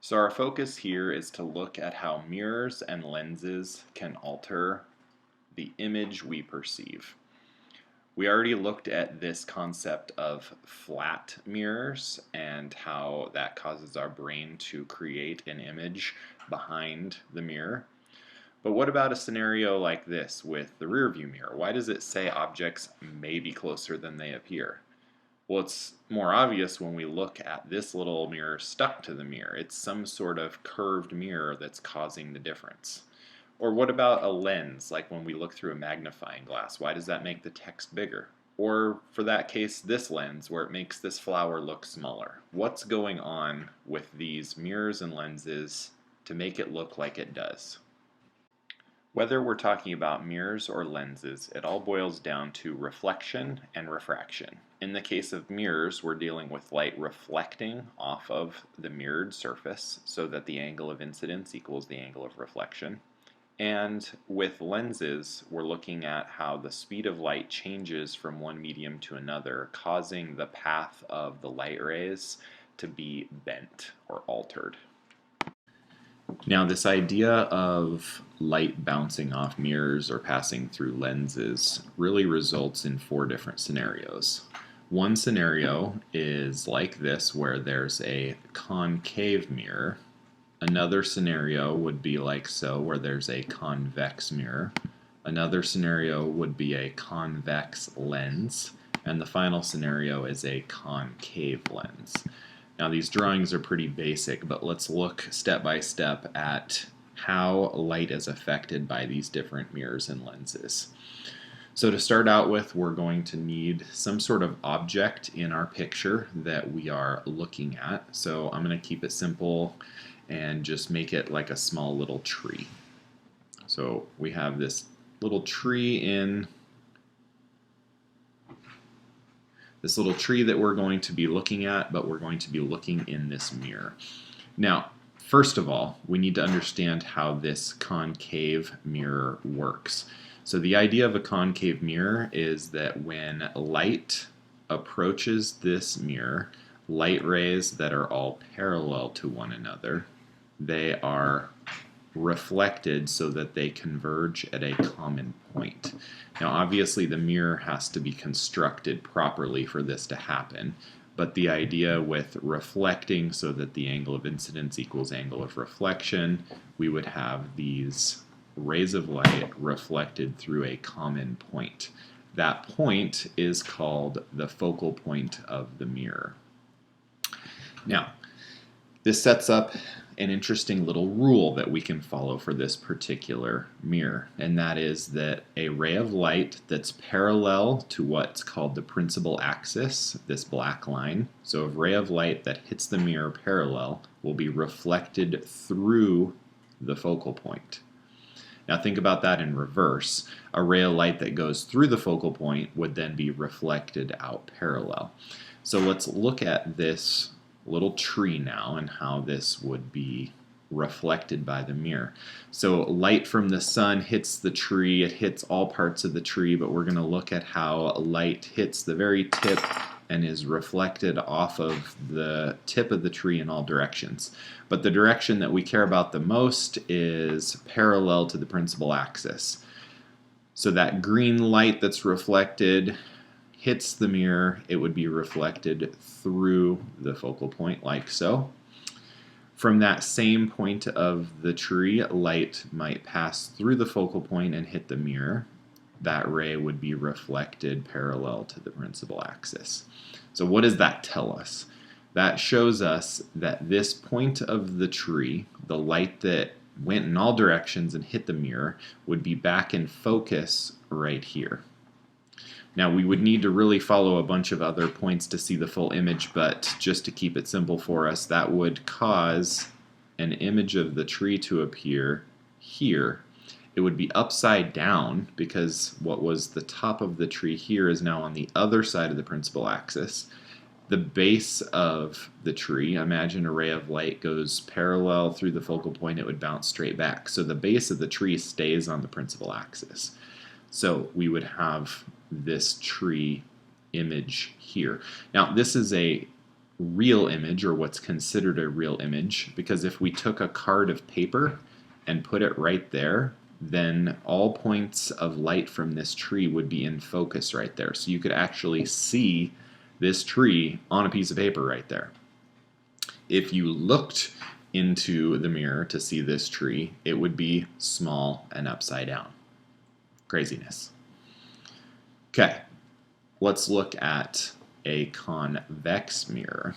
So our focus here is to look at how mirrors and lenses can alter the image we perceive. We already looked at this concept of flat mirrors and how that causes our brain to create an image behind the mirror. But what about a scenario like this with the rear view mirror? Why does it say objects may be closer than they appear? Well, it's more obvious when we look at this little mirror stuck to the mirror. It's some sort of curved mirror that's causing the difference. Or what about a lens, like when we look through a magnifying glass? Why does that make the text bigger? Or for that case, this lens, where it makes this flower look smaller. What's going on with these mirrors and lenses to make it look like it does? Whether we're talking about mirrors or lenses, it all boils down to reflection and refraction. In the case of mirrors, we're dealing with light reflecting off of the mirrored surface so that the angle of incidence equals the angle of reflection. And with lenses, we're looking at how the speed of light changes from one medium to another, causing the path of the light rays to be bent or altered. Now, this idea of light bouncing off mirrors or passing through lenses really results in four different scenarios. One scenario is like this, where there's a concave mirror. Another scenario would be like so, where there's a convex mirror. Another scenario would be a convex lens. And the final scenario is a concave lens. Now, these drawings are pretty basic, but let's look step by step at how light is affected by these different mirrors and lenses. So to start out with, we're going to need some sort of object in our picture that we are looking at. So I'm going to keep it simple and just make it like a small little tree. So we have this little tree that we're going to be looking at, but we're going to be looking in this mirror. Now, first of all, we need to understand how this concave mirror works. So the idea of a concave mirror is that when light approaches this mirror, light rays that are all parallel to one another, they are reflected so that they converge at a common point. Now, obviously, the mirror has to be constructed properly for this to happen, but the idea with reflecting so that the angle of incidence equals angle of reflection, we would have these rays of light reflected through a common point. That point is called the focal point of the mirror. Now, this sets up an interesting little rule that we can follow for this particular mirror, and that is that a ray of light that's parallel to what's called the principal axis, this black line, so a ray of light that hits the mirror parallel will be reflected through the focal point. Now think about that in reverse. A ray of light that goes through the focal point would then be reflected out parallel. So let's look at this little tree now and how this would be reflected by the mirror. So light from the sun hits the tree, it hits all parts of the tree, but we're going to look at how light hits the very tip and is reflected off of the tip of the tree in all directions. But the direction that we care about the most is parallel to the principal axis. So that green light that's reflected hits the mirror, it would be reflected through the focal point like so. From that same point of the tree, light might pass through the focal point and hit the mirror. That ray would be reflected parallel to the principal axis. So what does that tell us? That shows us that this point of the tree, the light that went in all directions and hit the mirror, would be back in focus right here. Now, we would need to really follow a bunch of other points to see the full image, but just to keep it simple for us, that would cause an image of the tree to appear here. It would be upside down because what was the top of the tree here is now on the other side of the principal axis. The base of the tree, imagine a ray of light goes parallel through the focal point, it would bounce straight back. So the base of the tree stays on the principal axis. So we would have this tree image here. Now, this is a real image, or what's considered a real image, because if we took a card of paper and put it right there, then all points of light from this tree would be in focus right there. So you could actually see this tree on a piece of paper right there. If you looked into the mirror to see this tree, it would be small and upside down. Craziness. Okay, let's look at a convex mirror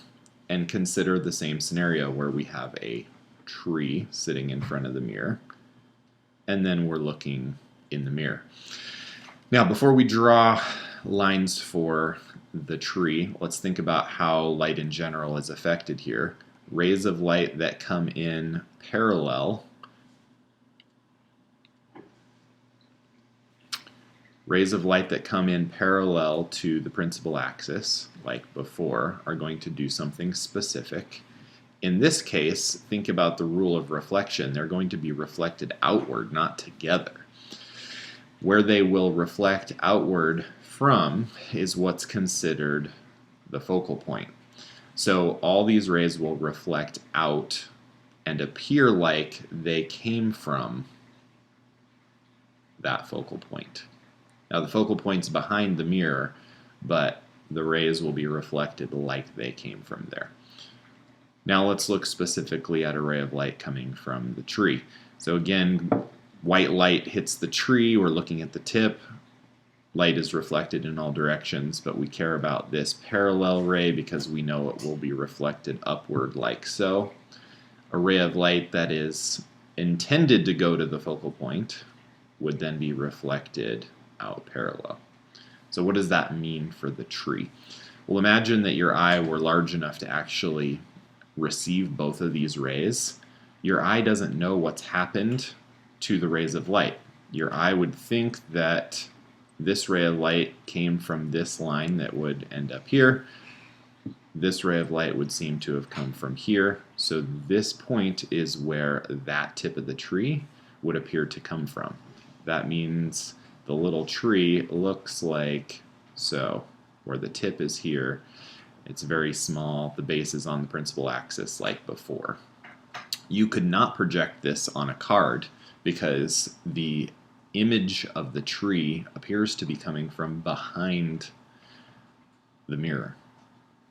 and consider the same scenario where we have a tree sitting in front of the mirror, and then we're looking in the mirror. Now, before we draw lines for the tree, let's think about how light in general is affected here. Rays of light that come in parallel to the principal axis, like before, are going to do something specific. In this case, think about the rule of reflection. They're going to be reflected outward, not together. Where they will reflect outward from is what's considered the focal point. So all these rays will reflect out and appear like they came from that focal point. Now the focal point's behind the mirror, but the rays will be reflected like they came from there. Now let's look specifically at a ray of light coming from the tree. So again, white light hits the tree, we're looking at the tip. Light is reflected in all directions, but we care about this parallel ray because we know it will be reflected upward like so. A ray of light that is intended to go to the focal point would then be reflected out parallel. So what does that mean for the tree? Well, imagine that your eye were large enough to actually receive both of these rays. Your eye doesn't know what's happened to the rays of light. Your eye would think that this ray of light came from this line that would end up here. This ray of light would seem to have come from here. So this point is where that tip of the tree would appear to come from. That means the little tree looks like so, where the tip is here. It's very small. The base is on the principal axis like before. You could not project this on a card because the image of the tree appears to be coming from behind the mirror.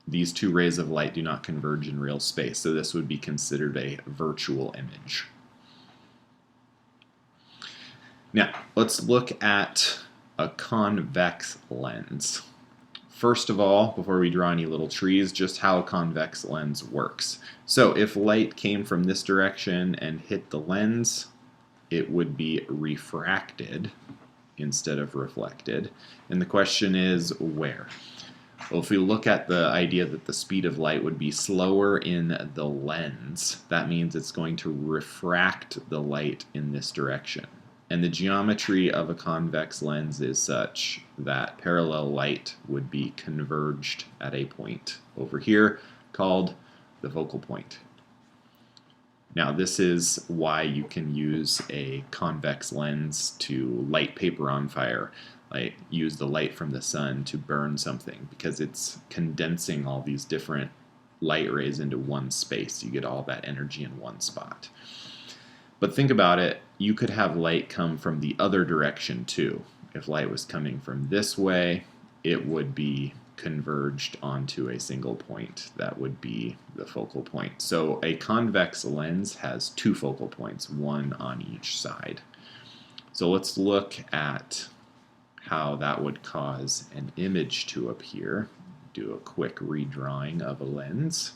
These two rays of light do not converge in real space, so this would be considered a virtual image. Now, let's look at a convex lens. First of all, before we draw any little trees, just how a convex lens works. So if light came from this direction and hit the lens, it would be refracted instead of reflected. And the question is, where? Well, if we look at the idea that the speed of light would be slower in the lens, that means it's going to refract the light in this direction. And the geometry of a convex lens is such that parallel light would be converged at a point over here called the focal point. Now, this is why you can use a convex lens to light paper on fire, like use the light from the sun to burn something, because it's condensing all these different light rays into one space. You get all that energy in one spot. But think about it, you could have light come from the other direction too. If light was coming from this way, it would be converged onto a single point. That would be the focal point. So a convex lens has two focal points, one on each side. So let's look at how that would cause an image to appear. Do a quick redrawing of a lens.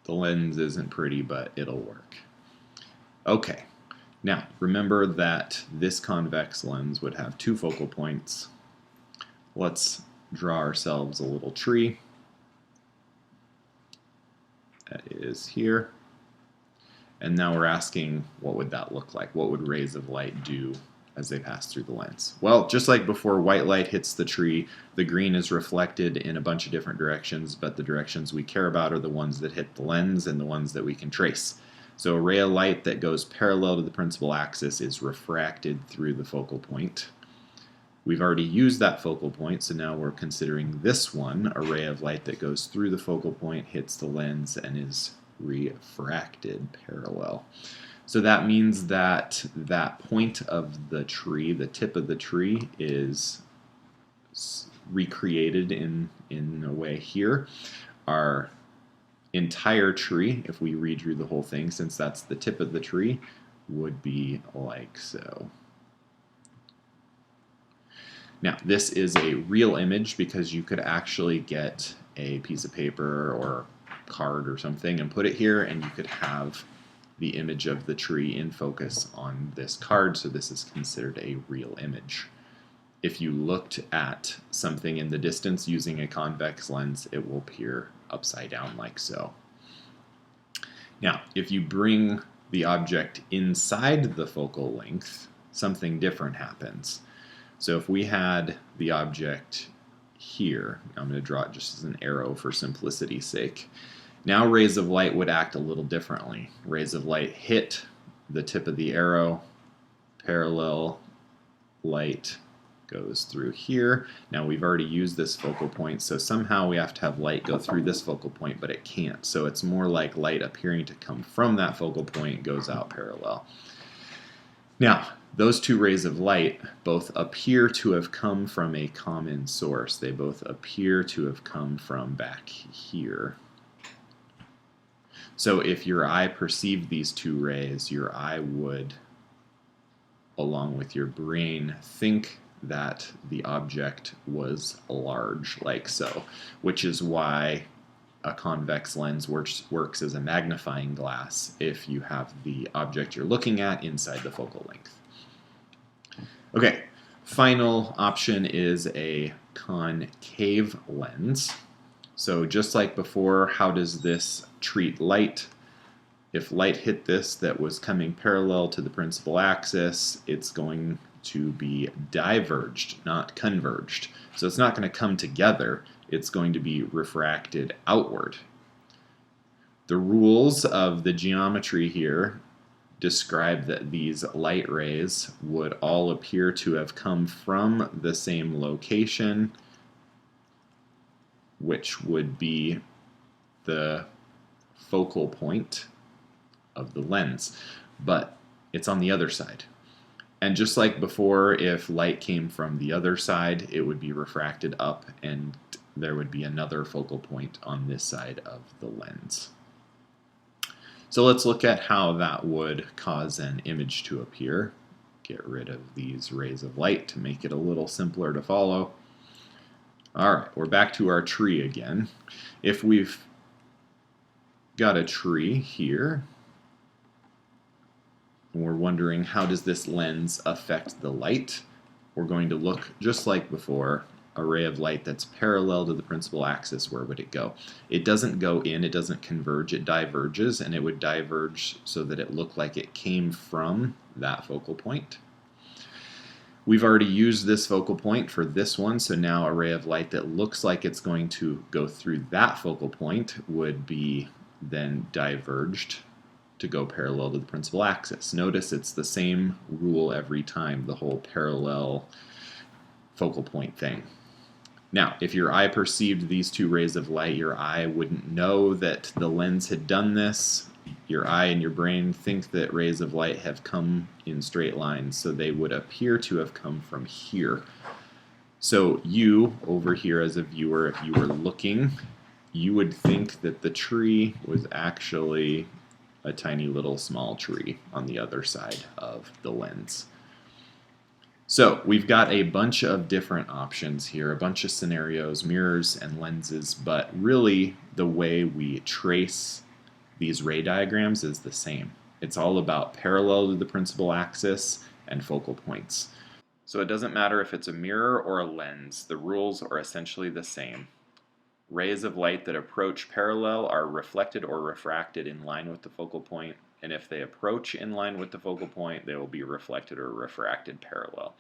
The lens isn't pretty, but it'll work. Okay, now remember that this convex lens would have two focal points. Let's draw ourselves a little tree. That is here. And now we're asking, what would that look like? What would rays of light do as they pass through the lens? Well, just like before, white light hits the tree. The green is reflected in a bunch of different directions, but the directions we care about are the ones that hit the lens and the ones that we can trace. So a ray of light that goes parallel to the principal axis is refracted through the focal point. We've already used that focal point, so now we're considering this one, a ray of light that goes through the focal point, hits the lens, and is refracted parallel. So that means that that point of the tree, the tip of the tree, is recreated in a way here. Our entire tree, if we redrew the whole thing, since that's the tip of the tree, would be like so. Now, this is a real image because you could actually get a piece of paper or card or something and put it here, and you could have the image of the tree in focus on this card, so this is considered a real image. If you looked at something in the distance using a convex lens, it will appear upside down like so. Now, if you bring the object inside the focal length, something different happens. So if we had the object here, I'm going to draw it just as an arrow for simplicity's sake. Now rays of light would act a little differently. Rays of light hit the tip of the arrow, parallel light goes through here. Now we've already used this focal point, so somehow we have to have light go through this focal point, but it can't. So it's more like light appearing to come from that focal point goes out parallel. Now, those two rays of light both appear to have come from a common source. They both appear to have come from back here. So if your eye perceived these two rays, your eye would, along with your brain, think that the object was large, like so, which is why a convex lens works as a magnifying glass if you have the object you're looking at inside the focal length. Okay, final option is a concave lens. So just like before, how does this treat light? If light hit this that was coming parallel to the principal axis, it's going to be diverged, not converged. So it's not going to come together, it's going to be refracted outward. The rules of the geometry here describe that these light rays would all appear to have come from the same location, which would be the focal point of the lens, but it's on the other side. And just like before, if light came from the other side, it would be refracted up and there would be another focal point on this side of the lens. So let's look at how that would cause an image to appear. Get rid of these rays of light to make it a little simpler to follow. Alright, we're back to our tree again. If we've got a tree here, and we're wondering how does this lens affect the light, we're going to look just like before, a ray of light that's parallel to the principal axis, where would it go? It doesn't go in, it doesn't converge, it diverges, and it would diverge so that it looked like it came from that focal point. We've already used this focal point for this one, so now a ray of light that looks like it's going to go through that focal point would be then diverged to go parallel to the principal axis. Notice it's the same rule every time, the whole parallel focal point thing. Now, if your eye perceived these two rays of light, your eye wouldn't know that the lens had done this. Your eye and your brain think that rays of light have come in straight lines, so they would appear to have come from here. So you, over here as a viewer, if you were looking, you would think that the tree was actually a tiny little small tree on the other side of the lens. So we've got a bunch of different options here, a bunch of scenarios, mirrors and lenses, but really the way we trace these ray diagrams is the same. It's all about parallel to the principal axis and focal points. So it doesn't matter if it's a mirror or a lens, the rules are essentially the same. Rays of light that approach parallel are reflected or refracted in line with the focal point, and if they approach in line with the focal point, they will be reflected or refracted parallel.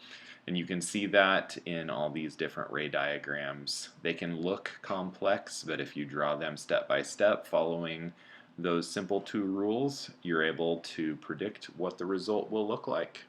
And you can see that in all these different ray diagrams. They can look complex, but if you draw them step by step following those simple two rules, you're able to predict what the result will look like.